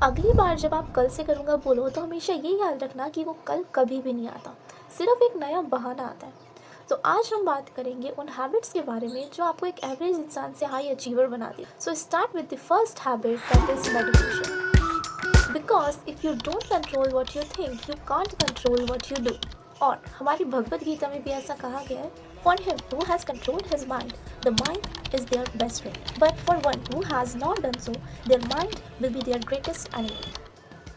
अगली बार जब आप कल से करूँगा बोलो तो हमेशा ये याद रखना कि वो कल कभी भी नहीं आता, सिर्फ एक नया बहाना आता है। तो आज हम बात करेंगे उन हैबिट्स के बारे में जो आपको एक एवरेज इंसान से हाई अचीवर बना दे। So start with the first habit, that is meditation. Because if you don't control what you think you can't control what you do. और हमारी भगवत गीता में भी ऐसा कहा गया है, for him who has controlled his mind the mind is their best friend, but for one who has not done so their mind will be their greatest enemy.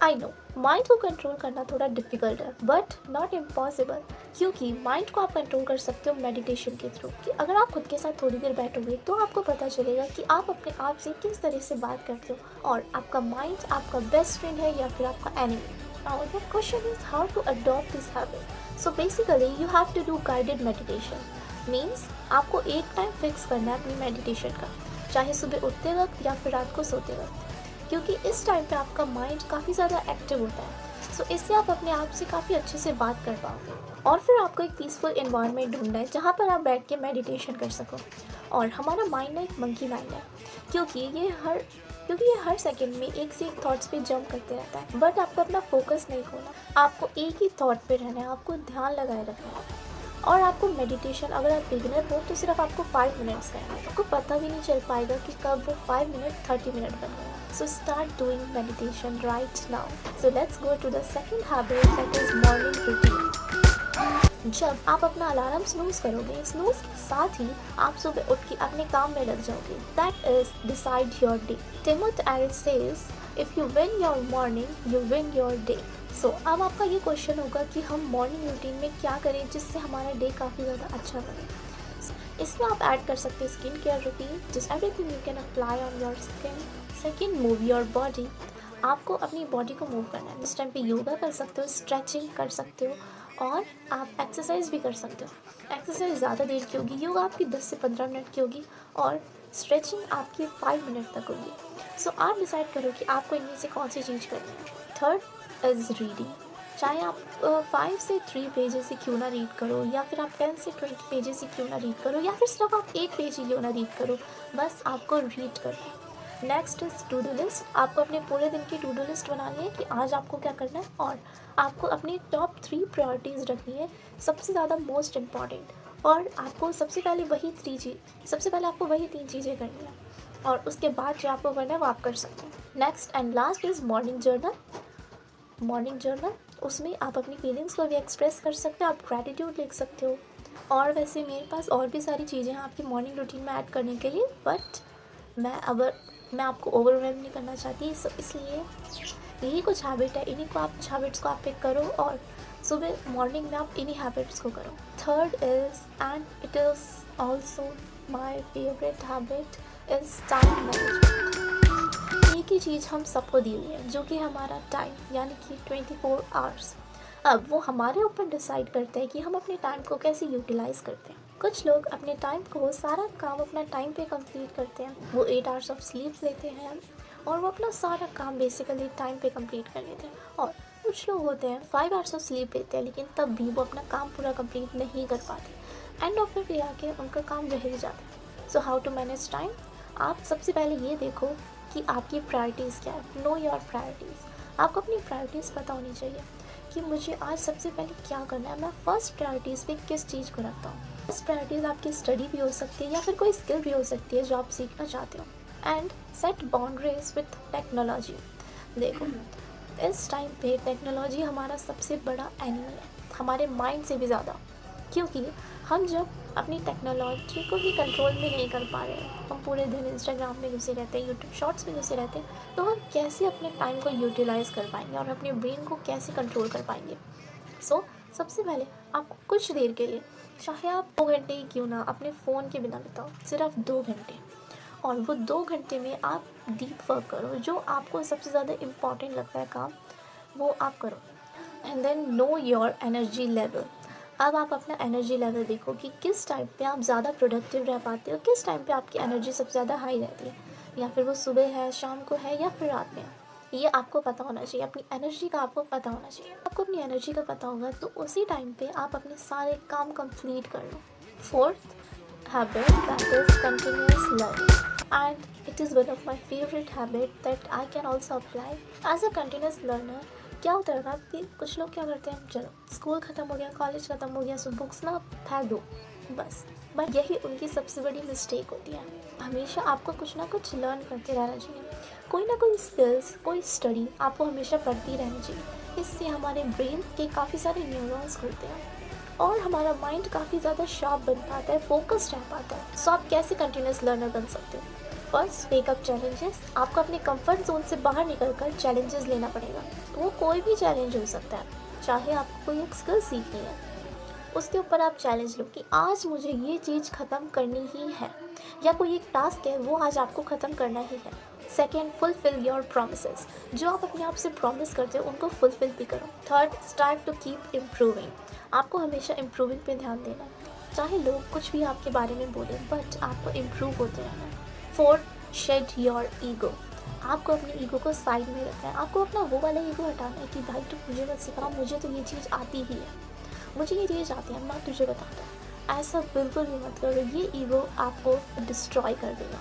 I know mind को control करना थोड़ा difficult है, but not impossible, क्योंकि mind को आप control कर सकते हो मेडिटेशन के थ्रू। कि अगर आप खुद के साथ थोड़ी देर बैठोगे तो आपको पता चलेगा कि आप अपने आप से किस तरह से बात करते हो और आपका माइंड आपका बेस्ट फ्रेंड है या फिर आपका enemy. Now the question is how to adopt this habit. So basically you have to do guided meditation. Means आपको एक टाइम फिक्स करना है अपनी मेडिटेशन का, चाहे सुबह उठते वक्त या फिर रात को सोते वक्त, क्योंकि इस टाइम पे आपका माइंड काफ़ी ज़्यादा एक्टिव होता है। सो इससे आप अपने आप से काफ़ी अच्छे से बात कर पाओगे। और फिर आपको एक पीसफुल एनवायरनमेंट ढूंढना है जहाँ पर आप बैठ के मेडिटेशन कर सको। और हमारा माइंड ना एक मंकी माइंड है, क्योंकि ये हर सेकंड में एक से एक थॉट्स पे जंप करते रहता है। बट आपको अपना फोकस नहीं खोना, आपको एक ही थॉट पे रहना है, आपको ध्यान लगाए रखना है। और आपको मेडिटेशन, अगर आप बिगिनर हो तो सिर्फ आपको 5 मिनट्स करना है। आपको पता भी नहीं चल पाएगा कि कब वो 5 मिनट 30 मिनट बन गया। So start doing meditation right now. So let's go to the second habit, that is morning routine. जब आप अपना अलार्म स्नूज करोगे, स्नूज के साथ ही आप सुबह उठ के अपने काम में लग जाओगे। That is decide your day. Timothy Ferriss says, if you win your morning you win your day. So अब आपका ये क्वेश्चन होगा कि हम मॉर्निंग रूटीन में क्या करें जिससे हमारा डे काफ़ी ज़्यादा अच्छा बने। इसमें आप ऐड कर सकते हैं स्किन केयर रूटीन, जिस everything you can apply on your skin. Second, move your body. आपको अपनी बॉडी को मूव करना है। इस टाइम पे योगा कर सकते हो, स्ट्रेचिंग कर सकते हो और आप एक्सरसाइज भी कर सकते हो। एक्सरसाइज ज़्यादा देर की होगी, योगा आपकी 10 से 15 मिनट की होगी और स्ट्रेचिंग आपकी 5 मिनट तक होगी। सो आप डिसाइड करो कि आपको इनमें से कौन सी चीज़ करनी है। Third is reading. चाहे आप 5 से 3 पेजेस ही क्यों ना रीड करो, या फिर आप 10 से 20 पेजेस ही क्यों ना रीड करो, या फिर सिर्फ आप एक पेज ही क्यों ना रीड करो, बस आपको रीड करना है। Next is to do list. आपको अपने पूरे दिन की टू डू लिस्ट बनानी है कि आज आपको क्या करना है, और आपको अपनी टॉप 3 प्रायोरिटीज़ रखनी है, सबसे ज़्यादा मोस्ट इम्पॉर्टेंट। और आपको सबसे पहले आपको वही 3 चीज़ें करनी है, और उसके बाद जो आपको करना है वो आप कर सकते हैं। Next and last is morning journal. उसमें आप अपनी फीलिंग्स को भी एक्सप्रेस कर सकते हो, आप ग्रैटिट्यूड लिख सकते हो। और वैसे मेरे पास और भी सारी चीज़ें हैं आपकी मॉर्निंग रूटीन में ऐड करने के लिए, बट मैं आपको ओवरवेलम नहीं करना चाहती, इसलिए यही कुछ हैबिट है, कुछ हैबिट्स को आप पिक करो और सुबह मॉर्निंग में आप इन्हीं हैबिट्स को करो। Third is, and it is also my favourite habit, is time management. एक ही चीज़ हम सबको दी हुई है, जो कि हमारा टाइम, यानी कि 24 आवर्स। अब वो हमारे ऊपर डिसाइड करते हैं कि हम अपने टाइम को कैसे यूटिलाइज़ करते हैं। कुछ लोग अपने टाइम को, सारा काम अपना टाइम पे कंप्लीट करते हैं। वो 8 आवर्स ऑफ स्लीप लेते हैं और वो अपना सारा काम बेसिकली टाइम पे कंप्लीट कर लेते हैं। और कुछ लोग होते हैं 5 आवर्स ऑफ स्लीप लेते हैं, लेकिन तब भी वो अपना काम पूरा कंप्लीट नहीं कर पाते। एंड ऑफ द डे आके उनका काम रह ही जाता है। So how to manage time? आप सबसे पहले ये देखो कि आपकी प्रायोरिटीज़ क्या है। Know your priorities. आपको अपनी प्रायोरिटीज़ पता होनी चाहिए कि मुझे आज सबसे पहले क्या करना है। मैं फर्स्ट प्रायोरिटीज़ पे किस चीज़ को रखता हूँ। फर्स्ट प्रायोरिटीज़ आपकी स्टडी भी हो सकती है या फिर कोई स्किल भी हो सकती है जो आप सीखना चाहते हो। And set boundaries with technology. देखो, इस टाइम पे टेक्नोलॉजी हमारा सबसे बड़ा एनिमी है, हमारे माइंड से भी ज़्यादा, क्योंकि हम जब अपनी टेक्नोलॉजी को ही कंट्रोल में नहीं कर पा रहे हैं, हम पूरे दिन इंस्टाग्राम में घुसे रहते हैं, यूट्यूब शॉर्ट्स में घुसे रहते हैं, तो हम कैसे अपने टाइम को यूटिलाइज़ कर पाएंगे और अपने ब्रेन को कैसे कंट्रोल कर पाएंगे। सो सबसे पहले आपको कुछ देर के लिए, चाहे आप 2 घंटे ही क्यों ना अपने फ़ोन के बिना बिताओ, सिर्फ 2 घंटे, और वो 2 घंटे में आप डीप वर्क करो, जो आपको सबसे ज़्यादा इम्पॉर्टेंट लगता है काम, वो आप करो। And then know your energy level. अब आप अपना एनर्जी लेवल देखो कि किस टाइम पे आप ज़्यादा प्रोडक्टिव रह पाते हो, किस टाइम पे आपकी एनर्जी सबसे ज़्यादा हाई रहती है, या फिर वो सुबह है, शाम को है, या फिर रात में है। ये आपको पता होना चाहिए, अपनी एनर्जी का आपको पता होना चाहिए। आपको अपनी एनर्जी का पता होगा तो उसी टाइम पे आप अपने सारे काम कंप्लीट कर लो। Fourth habit, that is continuous learning. and it is one of my favorite habit that I can also apply as a continuous learner. क्या होता है ना कि कुछ लोग क्या करते हैं, चलो स्कूल ख़त्म हो गया, कॉलेज ख़त्म हो गया, सो बुक्स ना फेंक दो बस। बट यही उनकी सबसे बड़ी मिस्टेक होती है। हमेशा आपको कुछ ना कुछ लर्न करते रहना चाहिए, कोई ना कोई स्किल्स, कोई स्टडी आपको हमेशा पढ़ती रहनी चाहिए। इससे हमारे ब्रेन के काफ़ी सारे न्यूरॉन्स खुलते हैं और हमारा माइंड काफ़ी ज़्यादा शार्प बन पाता है, फोकस्ड रह पाता है। सो आप कैसे कंटिन्यूस लर्नर बन सकते हो? First, take up challenges. आपको अपने कंफर्ट जोन से बाहर निकलकर चैलेंजेस लेना पड़ेगा। वो कोई भी चैलेंज हो सकता है, चाहे आपको कोई एक स्किल सीखनी है, उसके ऊपर आप चैलेंज लो कि आज मुझे ये चीज़ ख़त्म करनी ही है, या कोई एक टास्क है वो आज आपको ख़त्म करना ही है। Second, fulfil your promises. जो आप अपने आप से प्रॉमिस करते हो उनको फुलफिल भी करो। Third, start to keep improving. आपको हमेशा इम्प्रूविंग पे ध्यान देना है, चाहे लोग कुछ भी आपके बारे में बोलें, बट आपको इम्प्रूव होते रहना है। Fourth, shed your ego. आपको अपने ईगो को साइड में रखना है। आपको अपना वो वाला ईगो हटाना है कि भाई तू मुझे मत सिखा, मुझे तो ये चीज़ आती ही है, मुझे ये चीज़ आती है, मैं तुझे बताता हूँ। ऐसा बिल्कुल भी मत करो, ये ईगो आपको डिस्ट्रॉय कर देगा।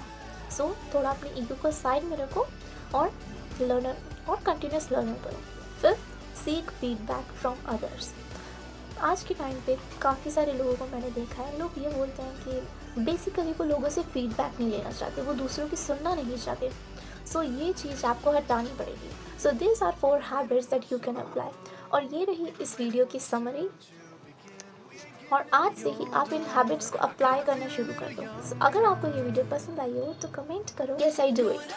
सो थोड़ा अपने ईगो को साइड में रखो और लर्नर और कंटिन्यूस लर्नर करो। Fifth, seek feedback from others. आज के टाइम पे काफ़ी सारे लोगों को मैंने देखा है, लोग ये बोलते हैं कि बेसिकली वो लोगों से फीडबैक नहीं लेना चाहते, वो दूसरों की सुनना नहीं चाहते। सो ये चीज़ आपको हटानी पड़ेगी। So this are 4 habits that you can apply. और ये रही इस वीडियो की समरी, और आज से ही आप इन हैबिट्स को अप्लाई करना शुरू कर दो। So, अगर आपको ये वीडियो पसंद आई हो तो कमेंट करो, यस आई डू इट।